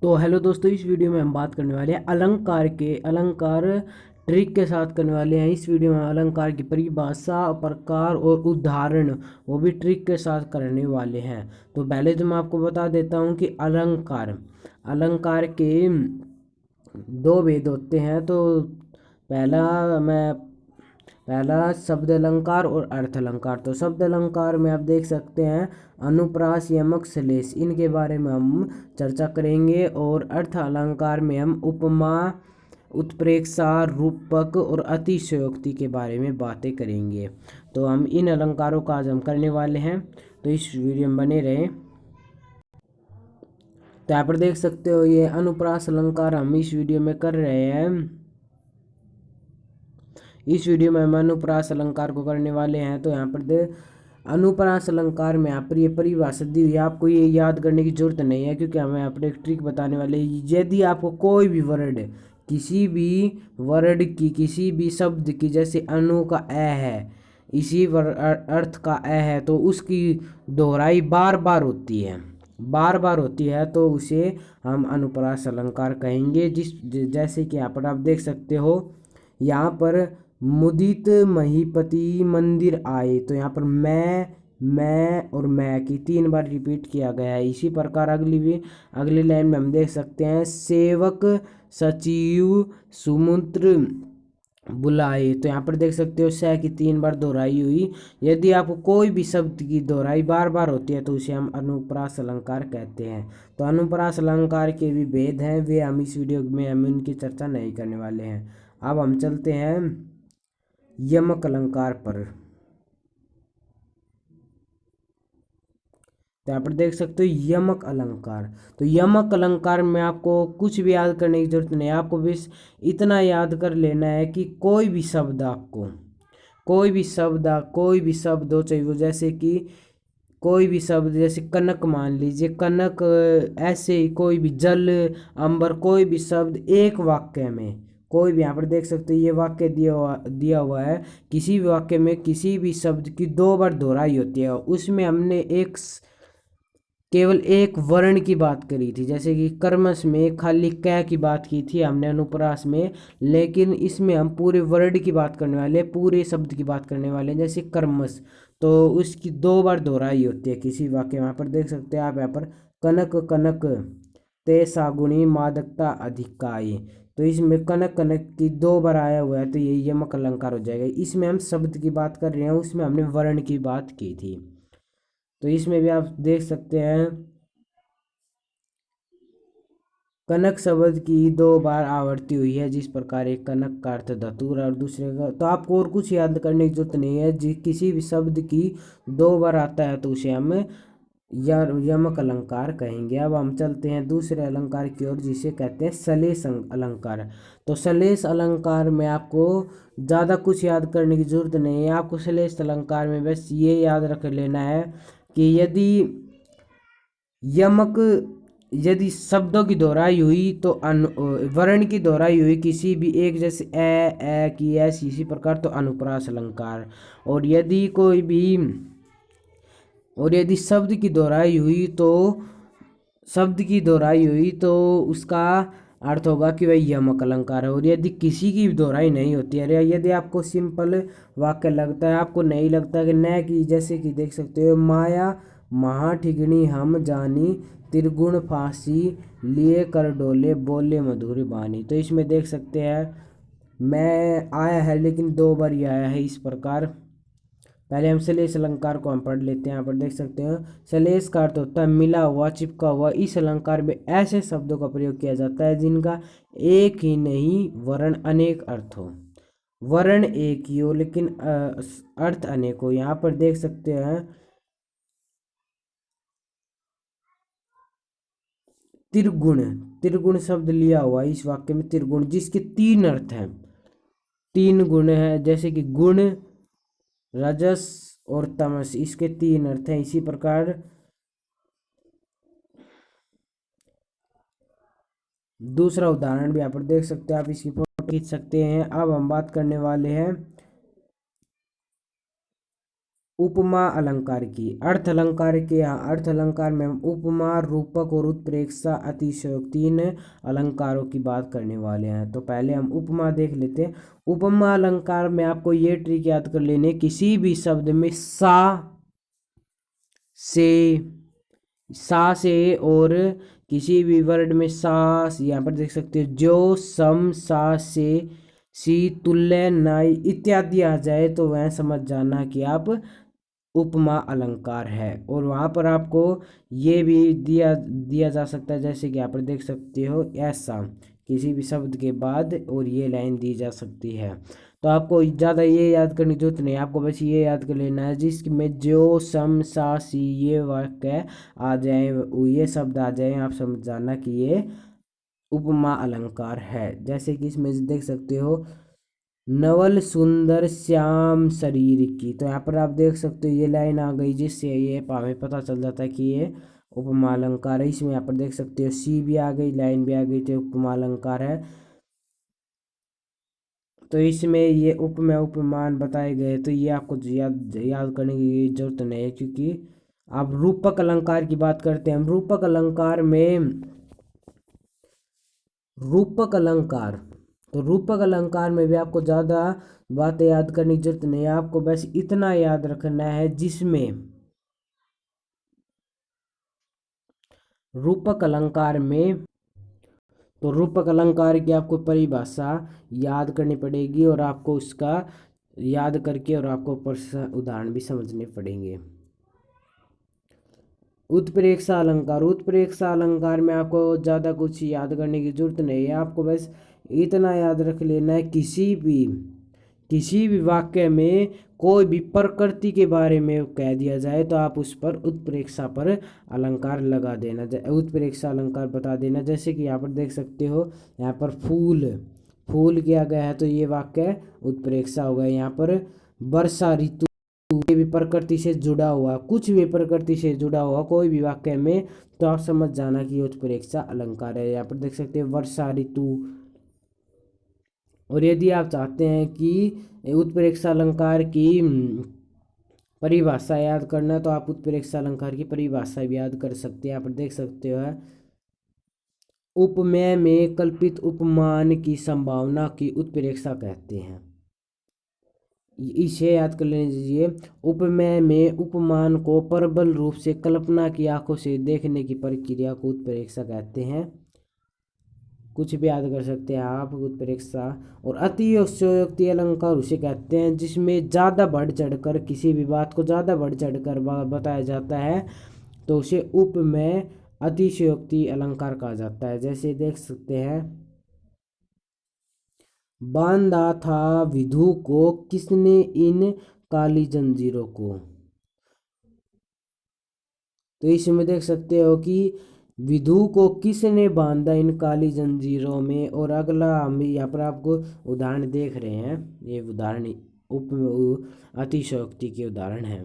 तो हेलो दोस्तों, इस वीडियो में हम बात करने वाले हैं अलंकार ट्रिक के साथ करने वाले हैं। इस वीडियो में अलंकार की परिभाषा, प्रकार और उदाहरण वो भी ट्रिक के साथ करने वाले हैं। तो पहले तो मैं आपको बता देता हूँ कि अलंकार अलंकार के दो भेद होते हैं। तो पहला मैं पहला शब्द अलंकार और अर्थ अलंकार। तो शब्द अलंकार में आप देख सकते हैं अनुप्रास, यमक, श्लेष, इनके बारे में हम चर्चा करेंगे। और अर्थ अलंकार में हम उपमा, उत्प्रेक्षा, रूपक और अतिशयोक्ति के बारे में बातें करेंगे। तो हम इन अलंकारों का आज हम करने वाले हैं, तो इस वीडियो में बने रहें। तो यहाँ पर देख सकते हो ये अनुप्रास अलंकार हम इस वीडियो में कर रहे हैं। इस वीडियो में हम अनुप्रास अलंकार को करने वाले हैं। तो यहाँ पर अनुप्रास अलंकार में यहाँ पर ये परिभाषा दी हुई है। आपको ये याद करने की जरूरत नहीं है, क्योंकि हमें यहाँ पर एक ट्रिक बताने वाले हैं। यदि आपको कोई भी वर्ड, किसी भी वर्ड की, किसी भी शब्द की, जैसे अनु का अ है, इसी अर्थ का अ है, तो उसकी दोहराई बार बार होती है, बार बार होती है, तो उसे हम अनुप्रास अलंकार कहेंगे। जैसे कि यहाँ पर आप देख सकते हो, यहाँ पर मुदित महीपति मंदिर आए, तो यहाँ पर मैं और मैं की 3 बार रिपीट किया गया है। इसी प्रकार अगली लाइन में हम देख सकते हैं सेवक सचिव सुमंत्र बुलाए, तो यहाँ पर देख सकते हो स की 3 बार दोहराई हुई। यदि आपको कोई भी शब्द की दोहराई बार बार होती है तो उसे हम अनुप्रास अलंकार कहते हैं। तो अनुप्रास अलंकार के भी भेद हैं, वे हम इस वीडियो में हम उनकी चर्चा नहीं करने वाले हैं। अब हम चलते हैं यमक अलंकार पर। तो यहाँ पर देख सकते हो यमक अलंकार। तो यमक अलंकार में आपको कुछ भी याद करने की जरूरत नहीं है। आपको बस इतना याद कर लेना है कि कोई भी शब्द हो, चाहे वो जैसे कि कोई भी शब्द, जैसे कनक मान लीजिए, कनक, ऐसे ही कोई भी जल, अंबर, कोई भी शब्द एक वाक्य में, कोई भी, यहाँ पर देख सकते हो ये वाक्य दिया हुआ है। किसी भी वाक्य में किसी भी शब्द की 2 बार दोहराई होती है। उसमें हमने केवल एक वर्ण की बात करी थी, जैसे कि कर्मस में खाली क की बात की थी हमने अनुप्रास में, लेकिन इसमें हम पूरे वर्ड की बात करने वाले हैं, पूरे शब्द की बात करने वाले हैं। जैसे कर्मस, तो उसकी 2 बार दोहराई होती है किसी वाक्य में। यहाँ पर देख सकते हैं आप, यहाँ पर कनक कनक ते सागुणी मादकता अधिकाई, तो इसमें कनक कनक की 2 बार आया हुआ है, तो ये यमक अलंकार हो जाएगा। इसमें हम शब्द की बात कर रहे हैं, उसमें हमने वर्ण की बात की थी। तो इसमें भी आप देख सकते हैं कनक शब्द की 2 बार आवृत्ति हुई है, जिस प्रकार एक कनक का अर्थ धतूरा और दूसरे का। तो आपको और कुछ याद करने की जरूरत नहीं है। किसी भी शब्द की 2 बार आता है तो उसे हम यमक अलंकार कहेंगे। अब हम चलते हैं दूसरे अलंकार की ओर, जिसे कहते हैं सलेश अलंकार। तो सलेश अलंकार में आपको ज़्यादा कुछ याद करने की जरूरत नहीं है। आपको सलेश अलंकार में बस ये याद रख लेना है कि यमक यदि शब्दों की दोहराई हुई तो वर्ण की दोहराई हुई किसी भी एक, जैसे ए की ऐसी, इसी प्रकार, तो अनुप्रास अलंकार। और यदि कोई भी और यदि शब्द की दोहराई हुई तो उसका अर्थ होगा कि वह यमक अलंकार है। और यदि किसी की भी दोहराई नहीं होती है, यदि आपको सिंपल वाक्य लगता है, आपको नहीं लगता कि न की, जैसे कि देख सकते हो माया महाठिगणी हम जानी त्रिगुण फांसी लिए कर डोले बोले मधुर बानी, तो इसमें देख सकते हैं मैं आया है, लेकिन 2 बार ही आया है। इस प्रकार पहले हम सलेश अलंकार को हम पढ़ लेते हैं। यहाँ पर देख सकते हैं सलेश का अर्थ होता है मिला हुआ, चिपका हुआ। इस अलंकार में ऐसे शब्दों का प्रयोग किया जाता है जिनका एक ही नहीं वर्ण अनेक अर्थ हो, वर्ण एक ही हो लेकिन अर्थ अनेक हो। यहाँ पर देख सकते हैं त्रिगुण, त्रिगुण शब्द लिया हुआ है इस वाक्य में, त्रिगुण, जिसके 3 अर्थ हैं, 3 गुण हैं, जैसे कि गुण, रजस और तमस, इसके 3 अर्थ हैं। इसी प्रकार दूसरा उदाहरण भी यहाँ पर देख सकते हैं, आप इसकी फोटो खींच सकते हैं। अब हम बात करने वाले हैं उपमा अलंकार की। अर्थ अलंकार के यहाँ अर्थ अलंकार में हम उपमा, रूपक और उत्प्रेक्षा, अतिशयोक्ति तीन अलंकारों की बात करने वाले हैं। तो पहले हम उपमा देख लेते हैं। उपमा अलंकार में आपको ये ट्रिक याद कर लेने, किसी भी शब्द में से और किसी भी वर्ड में सा, यहाँ पर देख सकते हो जो, सम, सा, से, सी, तुल्य, नाई इत्यादि आ जाए तो वह समझ जाना कि आप उपमा अलंकार है। और वहाँ पर आपको ये भी दिया दिया जा सकता है, जैसे कि यहाँ पर देख सकते हो ऐसा, किसी भी शब्द के बाद और ये लाइन दी जा सकती है। तो आपको ज़्यादा ये याद करने की जरूरत नहीं, आपको बस ये याद कर लेना है जिसमें जो, सम, सा, सी ये वाक्य आ जाए, ये शब्द आ जाए, आप समझ जाना कि ये उपमा अलंकार है। जैसे कि इसमें देख सकते हो नवल सुंदर श्याम शरीर की, तो यहाँ पर आप देख सकते हो ये लाइन आ गई, जिससे ये हमें पता चल जाता है कि ये उपमा अलंकार है। इसमें यहाँ पर देख सकते हो सी भी आ गई, लाइन भी आ गई, तो उपमा अलंकार है। तो इसमें ये उपमेय उपमान बताए गए, तो ये आपको याद करने की जरूरत नहीं है, क्योंकि आप रूपक अलंकार की बात करते हैं। हम रूपक अलंकार में रूपक अलंकार, तो रूपक अलंकार में भी आपको ज़्यादा बातें याद करने की जरूरत नहीं है, आपको बस इतना याद रखना है जिसमें रूपक अलंकार में, तो रूपक अलंकार की आपको परिभाषा याद करनी पड़ेगी और आपको उसका याद करके और आपको उदाहरण भी समझने पड़ेंगे। उत्प्रेक्षा अलंकार, उत्प्रेक्षा अलंकार में आपको ज़्यादा कुछ याद करने की जरूरत नहीं है, आपको बस इतना याद रख लेना है, किसी भी वाक्य में कोई भी प्रकृति के बारे में कह दिया जाए तो आप उस पर उत्प्रेक्षा पर अलंकार लगा देना, उत्प्रेक्षा अलंकार बता देना। जैसे कि यहाँ पर देख सकते हो, यहाँ पर फूल किया गया है, तो ये वाक्य उत्प्रेक्षा हो गया। यहाँ पर वर्षा ऋतु, ये भी प्रकृति से जुड़ा हुआ, कुछ भी प्रकृति से जुड़ा हुआ कोई भी वाक्य में, तो आप समझ जाना कि उत्प्रेक्षा अलंकार है। यहाँ पर देख सकते हैं वर्षा ऋतु। और यदि आप चाहते हैं कि उत्प्रेक्षा अलंकार की परिभाषा याद करना, तो आप उत्प्रेक्षा अलंकार की परिभाषा भी याद कर सकते हैं। यहाँ पर देख सकते हो उपमेय में कल्पित उपमान की संभावना की उत्प्रेक्षा कहते हैं, इसे याद कर लीजिए। उपमेय में उपमान को प्रबल रूप से कल्पना की आंखों से देखने की प्रक्रिया को उत्प्रेक्षा कहते हैं। कुछ भी याद कर सकते हैं आप उत्प्रेक्षा। और अतिशयोक्ति अलंकार उसे कहते हैं जिसमें ज़्यादा बढ़ चढ़कर किसी भी बात को ज़्यादा बढ़ चढ़कर बताया जाता है, तो उसे उपमेय अतिशयोक्ति अलंकार कहा जाता है। जैसे देख सकते हैं, बांधा था विधु को किसने इन काली जंजीरों को, तो इसमें देख सकते हो कि विधु को किसने बांधा इन काली जंजीरों में। और अगला हम यहाँ पर आपको उदाहरण देख रहे हैं, ये उदाहरण अतिशयोक्ति के उदाहरण हैं।